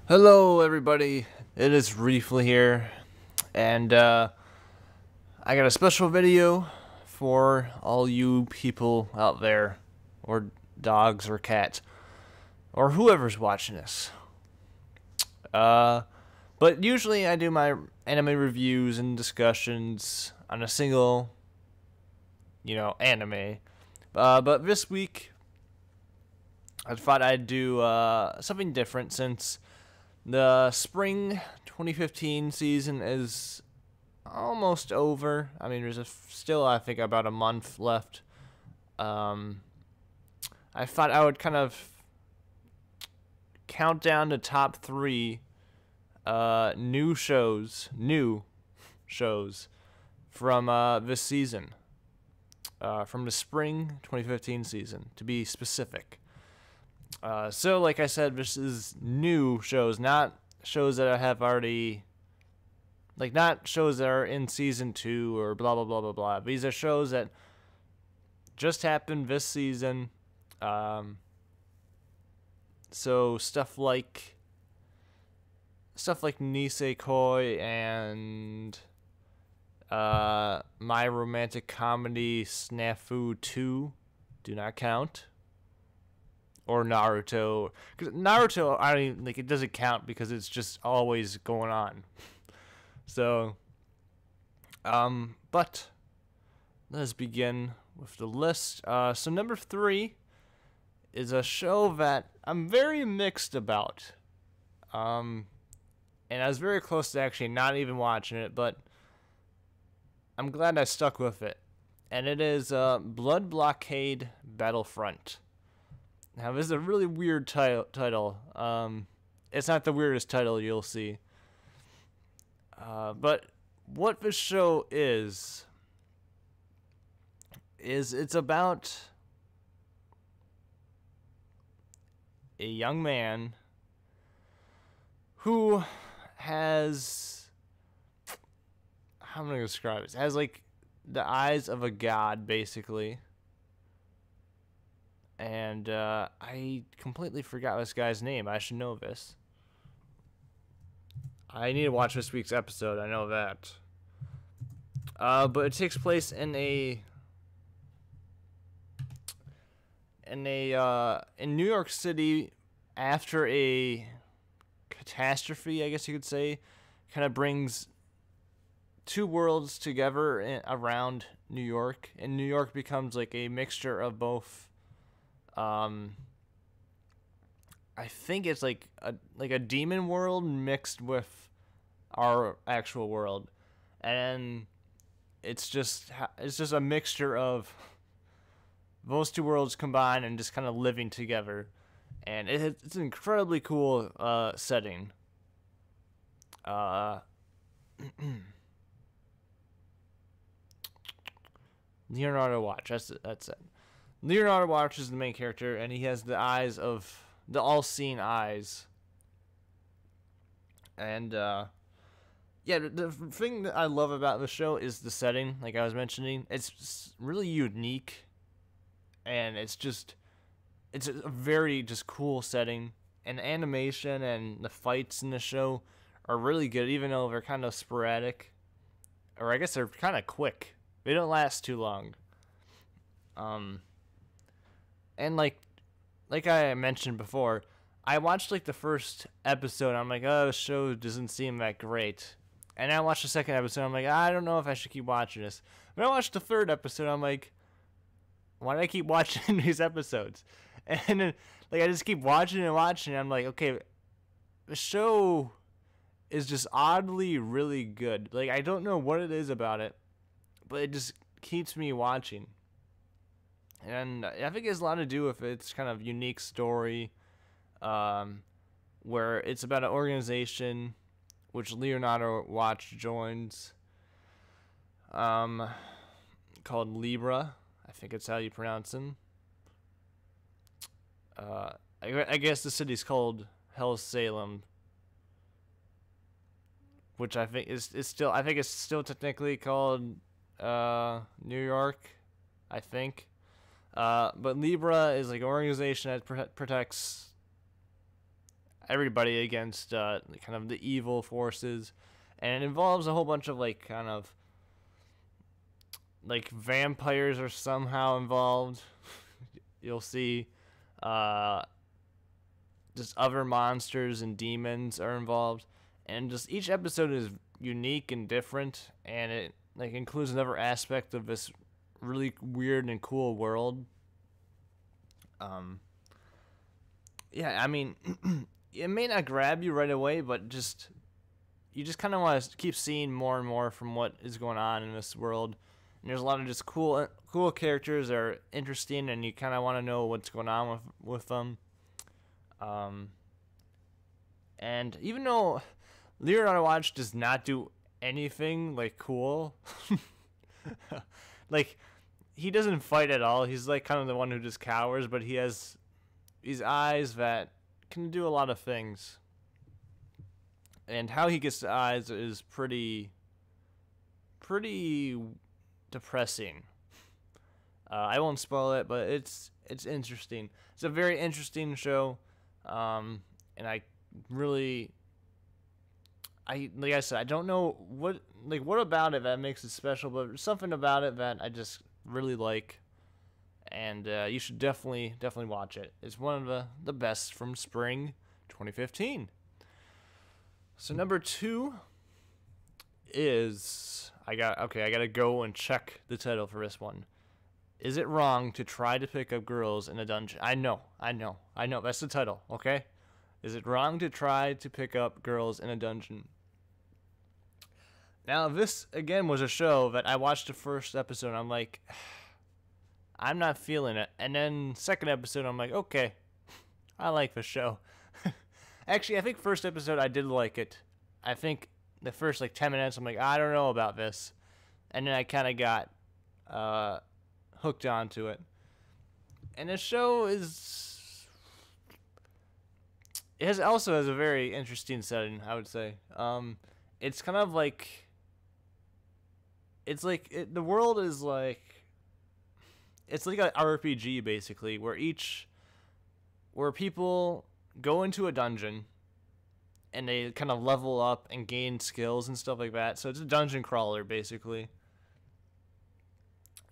Hello, everybody. It is Refle here, and I got a special video for all you people out there, or dogs, or cats, or whoever's watching this. Uh, but usually I do my anime reviews and discussions on a single, anime. But this week I thought I'd do something different since the spring 2015 season is almost over. I mean, there's still, I think, about a month left. I thought I would kind of count down the top three new shows from this season, from the spring 2015 season, to be specific. So, like I said, this is new shows, not shows that I have already, not shows that are in season 2 or blah, blah, blah, blah, blah. These are shows that just happened this season. So stuff like Nisekoi and My Romantic Comedy Snafu 2 do not count. Or Naruto, because Naruto, I don't even, it doesn't count because it's just always going on. So, but let's begin with the list. So number 3 is a show that I'm very mixed about. And I was very close to actually not even watching it, but I'm glad I stuck with it. And it is Blood Blockade Battlefront. Now, this is a really weird title. It's not the weirdest title you'll see. But what this show is it's about a young man who has, how am I going to describe it? Has, the eyes of a god, basically. And I completely forgot this guy's name. I should know this. I need to watch this week's episode. I know that. But it takes place in New York City after a catastrophe, I guess you could say. Kind of brings two worlds together around New York, and New York becomes like a mixture of both. I think it's like a demon world mixed with our actual world, and it's just a mixture of those two worlds combined and just kind of living together, and it's an incredibly cool setting. Leonardo Watch. That's it. Leonardo Watch is the main character, and he has the eyes of the all-seeing eyes. And yeah, the thing that I love about the show is the setting. Like I was mentioning, it's really unique, and it's a very just cool setting. And the animation and the fights in the show are really good, even though they're kind of sporadic, or I guess they're kind of quick. They don't last too long. And like I mentioned before, I watched the first episode. And I'm like, oh, the show doesn't seem that great. And I watched the second episode. I'm like, I don't know if I should keep watching this. But I watched the third episode. I'm like, why do I keep watching these episodes? And then I just keep watching and watching. And I'm like, okay, the show is just oddly really good. I don't know what it is about it, but it just keeps me watching. And I think it has a lot to do with its kind of unique story, where it's about an organization which Leonardo Watch joins, called Libra. I think it's how you pronounce them. I guess the city's called Hell Salem, which I think is still, I think it's still technically called New York, I think. But Libra is an organization that protects everybody against kind of the evil forces, and it involves a whole bunch of like kind of like vampires are somehow involved. You'll see just other monsters and demons are involved, and just each episode is unique and different, and it like includes another aspect of this really weird and cool world. Yeah, I mean, it may not grab you right away, but just you just kind of want to keep seeing more and more from what is going on in this world. And there's a lot of just cool characters that are interesting, and you kind of want to know what's going on with them. And even though Leonardo Watch does not do anything like cool, like he doesn't fight at all. He's like kind of the one who just cowers, but he has these eyes that can do a lot of things. And how he gets the eyes is pretty depressing. I won't spoil it, but it's interesting. It's a very interesting show, and like I said, I don't know what about it that makes it special, but there's something about it that I just really like, and you should definitely watch it. It's one of the best from spring 2015. So number 2 is I gotta go and check the title for this one. Is it wrong to try to pick up girls in a dungeon? I know. That's the title, okay? Is it wrong to try to pick up girls in a dungeon? Now, this, again, was a show that I watched the first episode, and I'm like, I'm not feeling it. And then second episode, I'm like, okay, I like the show. Actually, I think first episode, I did like it. I think the first, 10 minutes, I'm like, I don't know about this. And then I kind of got hooked onto it. And the show also has a very interesting setting, I would say. It's kind of like, the world is like, it's like an RPG basically, where people go into a dungeon and they kind of level up and gain skills and stuff like that. So it's a dungeon crawler basically.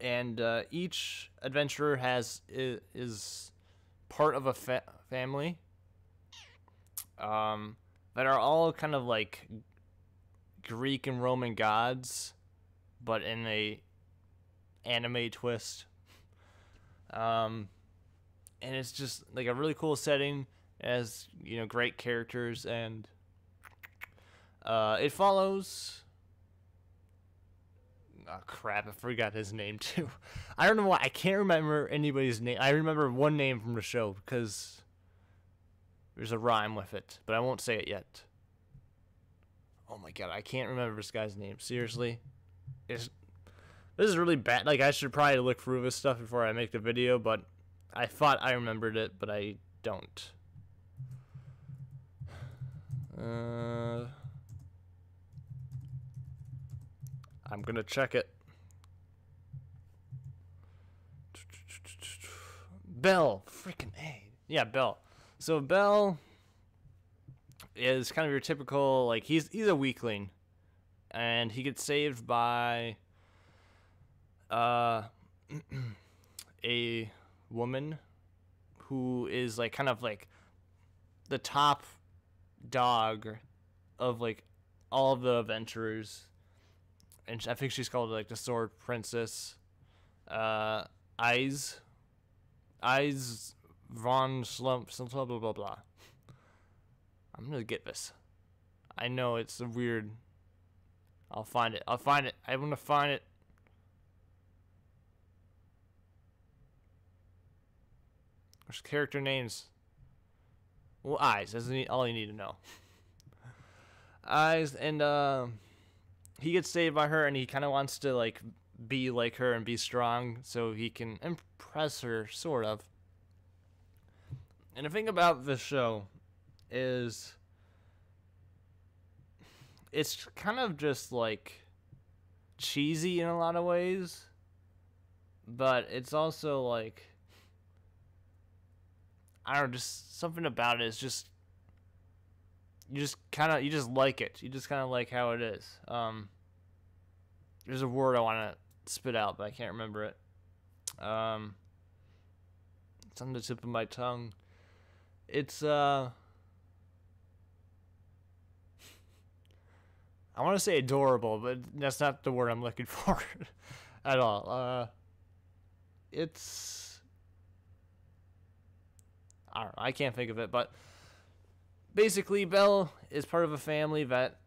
And each adventurer is part of a family that are all kind of like Greek and Roman gods, but in a anime twist. And it's just like a really cool setting, as great characters, and it follows. Oh crap! I forgot his name too. I don't know why I can't remember anybody's name. I remember one name from the show because there's a rhyme with it, but I won't say it yet. Oh my god, I can't remember this guy's name. Seriously, this is really bad. Like, I should probably look through this stuff before I make the video, but I thought I remembered it, but I don't. I'm gonna check it. Bell, freaking A. Yeah, Bell. So Bell is kind of your typical, like, he's a weakling, and he gets saved by a woman who is like kind of like the top dog of like all of the adventurers, and I think she's called like the Sword Princess. Eyes von Slump, blah blah blah blah. I'm gonna get this. I know it's a weird. I'll find it. I'm gonna find it. There's character names. Well, Eyes. That's all you need to know. Eyes, and he gets saved by her, and he kind of wants to like be like her and be strong, so he can impress her, sort of. And the thing about this show is, it's kind of just like cheesy in a lot of ways, but it's also like, I don't know, just something about it is just you just like it. You just kind of like how it is. There's a word I want to spit out, but I can't remember it. It's on the tip of my tongue. It's I want to say adorable, but that's not the word I'm looking for at all. It's I don't know. I can't think of it, but basically, Belle is part of a family that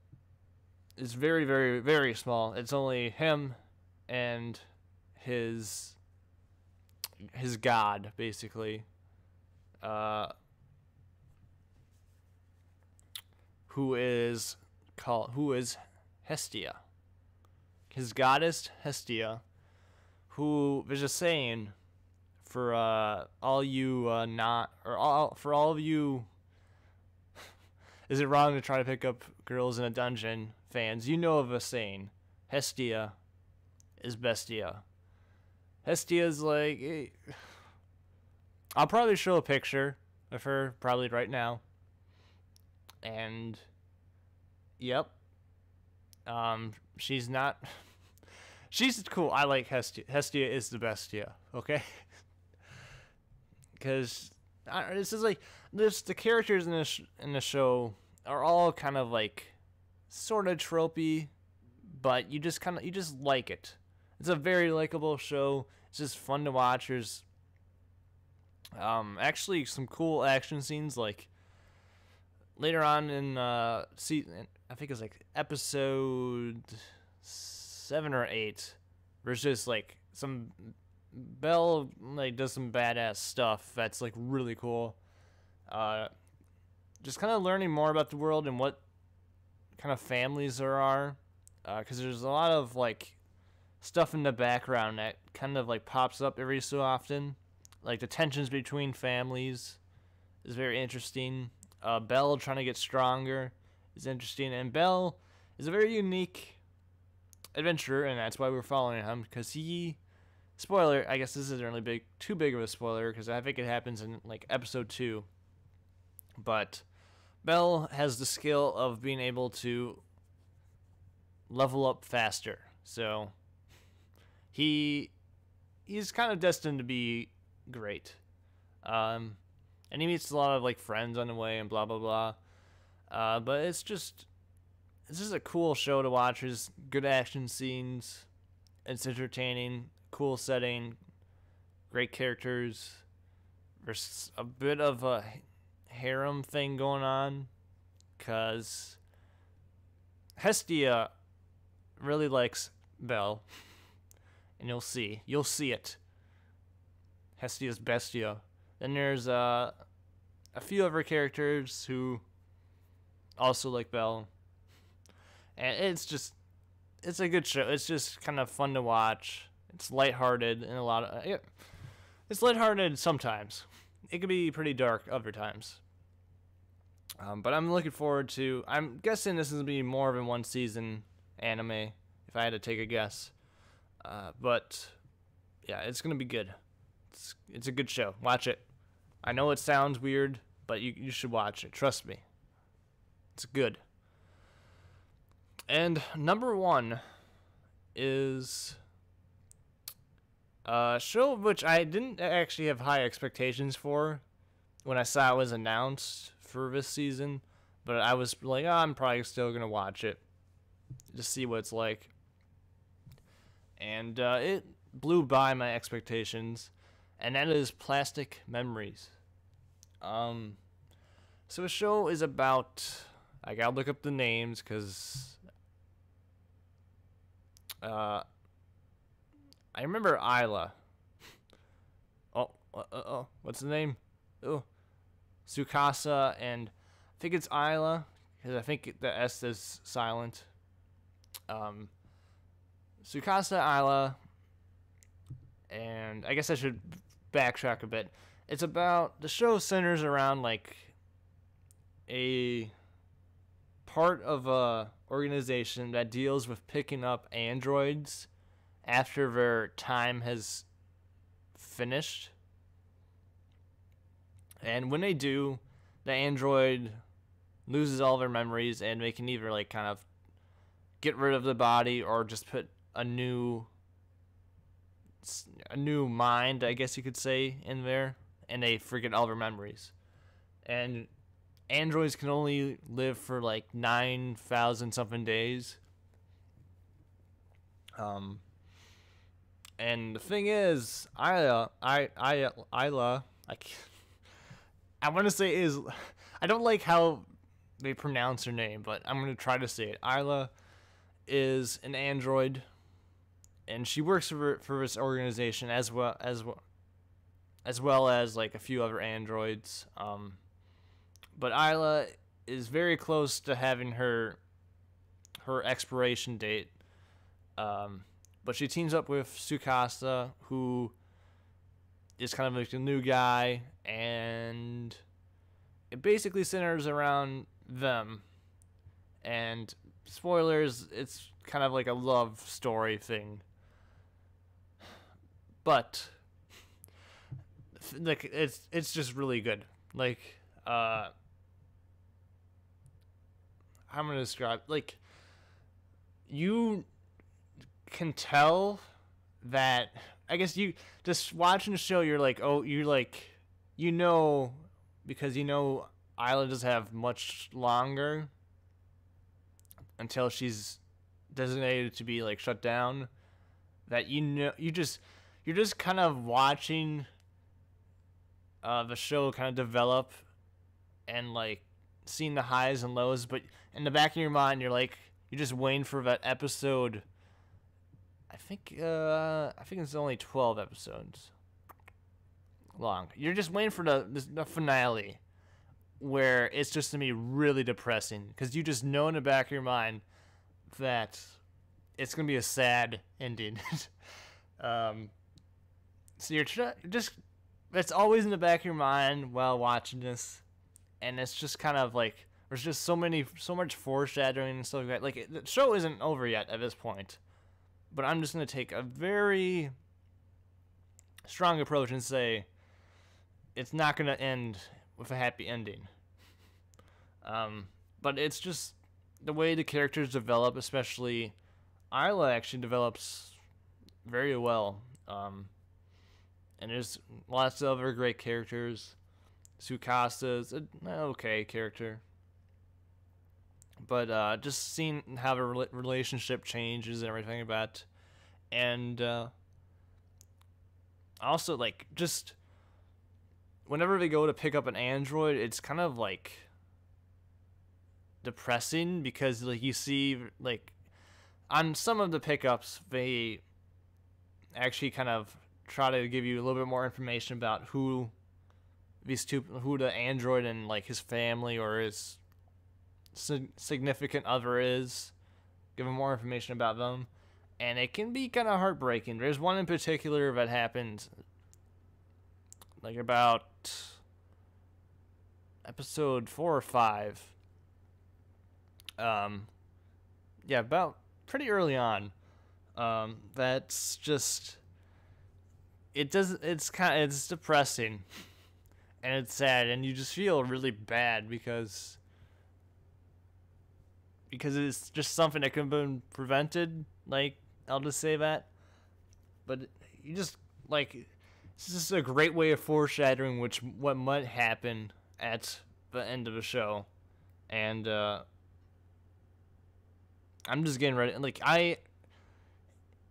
is very, very, very small. It's only him and his god, basically, who is Hestia, his goddess Hestia, who there's a saying for all you for all of you. Is it wrong to try to pick up girls in a dungeon fans? You know of a saying, Hestia is bestia. Hestia's like, hey. I'll probably show a picture of her probably right now. And yep. She's not she's cool. I like Hestia. Hestia is the bestia, okay? Cuz this is like the characters in the show are all kind of like sort of tropey, but you just like it. It's a very likable show. It's just fun to watch. There's actually some cool action scenes, like later on in season, I think it's like episode 7 or 8. There's just like some Belle like does some badass stuff that's like really cool. Just kind of learning more about the world and what kind of families there are, because there's a lot of like stuff in the background that kind of like pops up every so often, like the tensions between families is very interesting. Belle trying to get stronger is interesting, and Belle is a very unique adventurer, and that's why we're following him, because he, spoiler, I guess this isn't really too big of a spoiler, because I think it happens in like episode 2, but Belle has the skill of being able to level up faster, so he's kind of destined to be great. And he meets a lot of like friends on the way and blah blah blah. But it's just a cool show to watch. There's good action scenes. It's entertaining, cool setting, great characters. There's a bit of a harem thing going on, cause Hestia really likes Belle, and you'll see it. Hestia's bestia. Then there's a few other characters who also like Belle, and it's a good show. It's just kind of fun to watch. It's lighthearted and it's lighthearted sometimes. It can be pretty dark other times. But I'm looking forward to. I'm guessing this is gonna be more than one season anime, if I had to take a guess. But yeah, it's gonna be good. It's a good show. Watch it. I know it sounds weird, but you should watch it. Trust me. It's good. And number 1 is a show which I didn't actually have high expectations for when I saw it was announced for this season, but I was like, I'm probably still going to watch it to see what it's like. And it blew by my expectations, and that is Plastic Memories. So the show is about, I gotta look up the names, because I remember Isla. What's the name? Oh, Tsukasa, and I think it's Isla, because I think the S is silent. Tsukasa, Isla, and I guess I should backtrack a bit. It's about, the show centers around like a part of a organization that deals with picking up androids after their time has finished. And when they do, the android loses all of her memories, and they can either like kind of get rid of the body or just put a new mind, I guess you could say, in there, and they forget all their memories. And androids can only live for like 9,000 something days. And the thing is, Isla, I want to say is, I don't like how they pronounce her name, but I'm gonna try to say it. Isla is an android, and she works for this organization as well as like a few other androids. But Isla is very close to having her expiration date. But she teams up with Tsukasa, who is kind of like the new guy, and it basically centers around them. And spoilers, it's kind of like a love story thing. But like it's just really good. Like how am I gonna describe, like, you can tell that, I guess you just watching the show, you're like, oh, you're like, because Isla doesn't have much longer until she's designated to be like shut down, that you're just kind of watching the show kind of develop and like seeing the highs and lows, but in the back of your mind you're just waiting for that episode. I think it's only 12 episodes long. You're just waiting for the finale, where it's just gonna be really depressing, because you just know in the back of your mind that it's gonna be a sad ending. So you're just, that's always in the back of your mind while watching this, and it's just kind of like there's just so much foreshadowing and stuff like that. Like, the show isn't over yet at this point. But I'm just going to take a very strong approach and say it's not going to end with a happy ending. But it's just the way the characters develop, especially Isla actually develops very well. And there's lots of other great characters. Tsukasa's an okay character. But just seeing how the relationship changes and everything about it. And also, like, just whenever they go to pick up an android, it's kind of like depressing, because like you see, like, on some of the pickups they actually kind of try to give you a little bit more information about who the android and like his family or his significant other is, giving more information about them, and it can be kind of heartbreaking. There's one in particular that happened like about episode 4 or 5. About pretty early on. That's just, it's depressing and it's sad, and you just feel really bad because it's just something that could have been prevented. Like, I'll just say that. But you just, like, it's just a great way of foreshadowing what might happen at the end of the show. And I'm just getting ready. Like, I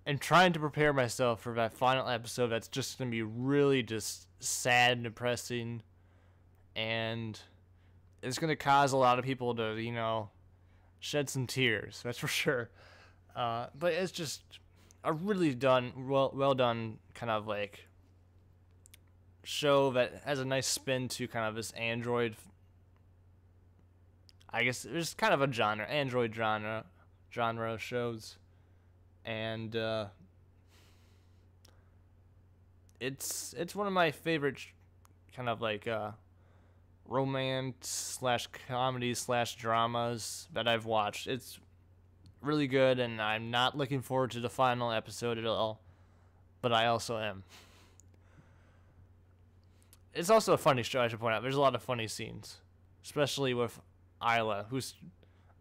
am trying to prepare myself for that final episode that's just going to be really just sad and depressing. And it's going to cause a lot of people to, shed some tears, that's for sure. But it's just a really well done kind of like show that has a nice spin to kind of this android. I guess there's kind of a android genre of shows, and it's one of my favorite kind of like romance / comedy / dramas that I've watched. It's really good, and I'm not looking forward to the final episode at all, but I also am. It's also a funny show, I should point out. There's a lot of funny scenes, especially with Isla, who's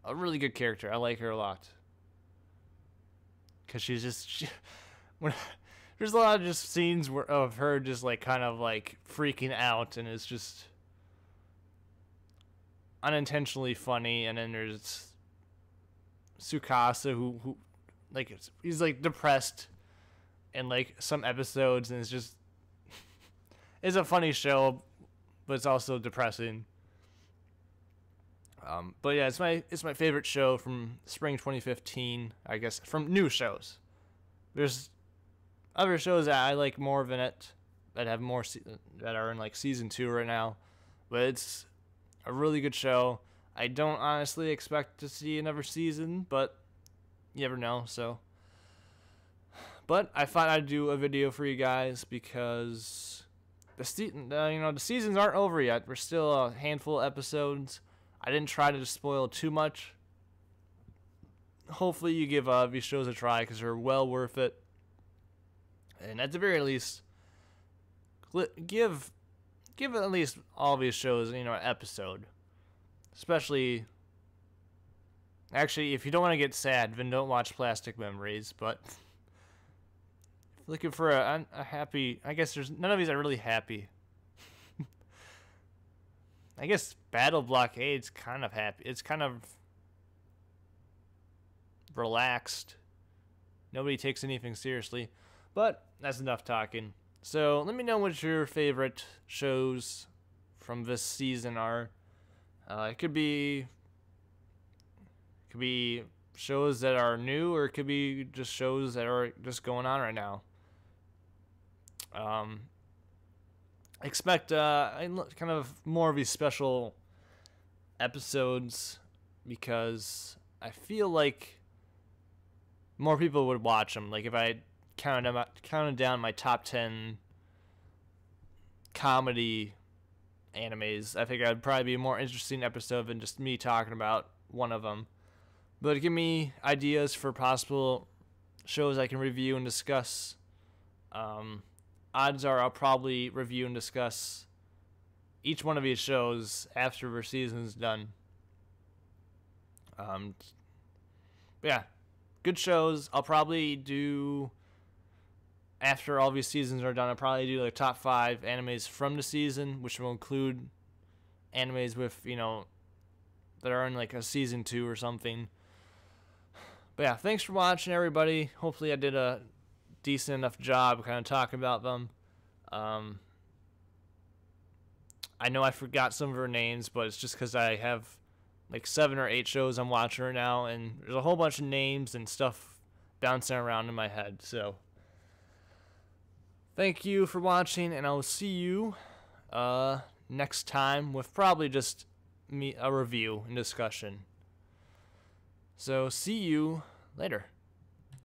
a really good character. I like her a lot. Because when, there's a lot of just scenes of her just like kind of like freaking out, and it's just unintentionally funny. And then there's Tsukasa, who like he's like depressed in like some episodes, and it's just it's a funny show, but it's also depressing. But yeah, it's my favorite show from spring 2015, I guess, from new shows. There's other shows that I like more than it, that have more that are in like season 2 right now, but it's a really good show. I don't honestly expect to see another season, but you never know. So, but I thought I'd do a video for you guys because the seasons aren't over yet. We're still a handful of episodes. I didn't try to spoil too much. Hopefully you give these shows a try because they're well worth it. And at the very least, give at least all these shows, an episode. Especially, actually, if you don't want to get sad, then don't watch Plastic Memories. But if you're looking for a happy, I guess none of these are really happy. I guess Battle Blockade's kind of happy. It's kind of relaxed. Nobody takes anything seriously. But that's enough talking. So let me know what your favorite shows from this season are. It could be shows that are new, or it could be just shows that are just going on right now. Expect kind of more of these special episodes because I feel like more people would watch them. Like if I counted down my top 10 comedy animes, I think I'd probably be a more interesting episode than just me talking about one of them. But give me ideas for possible shows I can review and discuss. Odds are I'll probably review and discuss each one of these shows after their season's done. Yeah, good shows. I'll probably do, after all these seasons are done, I'll probably do like top 5 animes from the season, which will include animes with, that are in like a season 2 or something. But yeah, thanks for watching, everybody. Hopefully I did a decent enough job kind of talking about them. I know I forgot some of her names, but it's just because I have like 7 or 8 shows I'm watching right now, and there's a whole bunch of names and stuff bouncing around in my head. So thank you for watching, and I'll see you next time with probably just a review and discussion. So see you later.